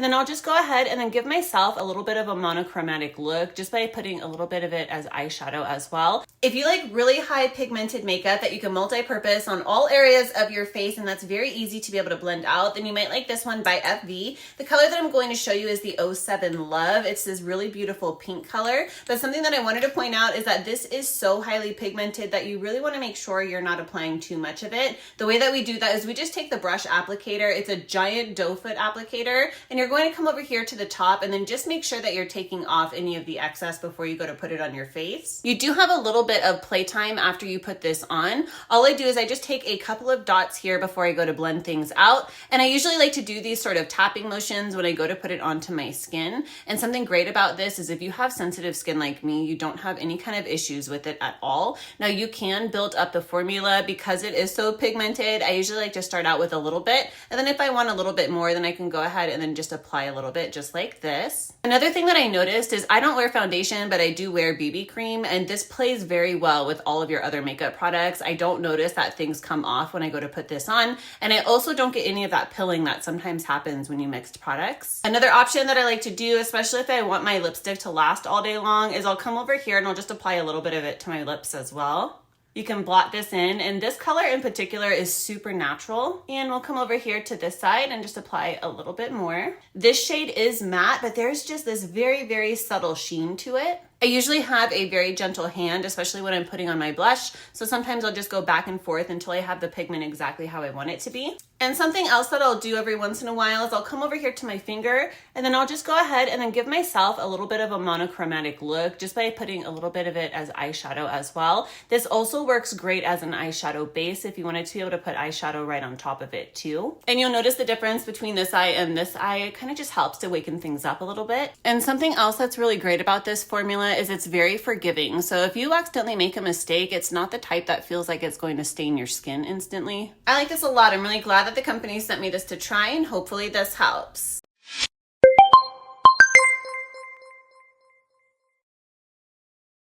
And then I'll just go ahead and then give myself a little bit of a monochromatic look just by putting a little bit of it as eyeshadow as well. If you like really high pigmented makeup that you can multi-purpose on all areas of your face and that's very easy to be able to blend out, then you might like this one by FV. The color that I'm going to show you is the 07 Love. It's this really beautiful pink color, but something that I wanted to point out is that this is so highly pigmented that you really want to make sure you're not applying too much of it. The way that we do that is we just take the brush applicator. It's a giant doe foot applicator, and you're going to come over here to the top and then just make sure that you're taking off any of the excess before you go to put it on your face. You do have a little bit of playtime after you put this on. All I do is I just take a couple of dots here before I go to blend things out, and I usually like to do these sort of tapping motions when I go to put it onto my skin. And something great about this is if you have sensitive skin like me, you don't have any kind of issues with it at all. Now you can build up the formula because it is so pigmented. I usually like to start out with a little bit, and then if I want a little bit more, then I can go ahead and then just apply a little bit just like this. Another thing that I noticed is I don't wear foundation, but I do wear BB cream, and this plays very well with all of your other makeup products. I don't notice that things come off when I go to put this on, and I also don't get any of that pilling that sometimes happens when you mixed products. Another option that I like to do, especially if I want my lipstick to last all day long, is I'll come over here and I'll just apply a little bit of it to my lips as well. You can blot this in, and this color in particular is super natural. And we'll come over here to this side and just apply a little bit more. This shade is matte, but there's just this very, very subtle sheen to it. I usually have a very gentle hand, especially when I'm putting on my blush. So sometimes I'll just go back and forth until I have the pigment exactly how I want it to be. And something else that I'll do every once in a while is I'll come over here to my finger, and then I'll just go ahead and then give myself a little bit of a monochromatic look just by putting a little bit of it as eyeshadow as well. This also works great as an eyeshadow base if you wanted to be able to put eyeshadow right on top of it too. And you'll notice the difference between this eye and this eye. It kind of just helps to waken things up a little bit. And something else that's really great about this formula is it's very forgiving. So if you accidentally make a mistake, it's not the type that feels like it's going to stain your skin instantly. I like this a lot. I'm really glad that the company sent me this to try, and hopefully this helps.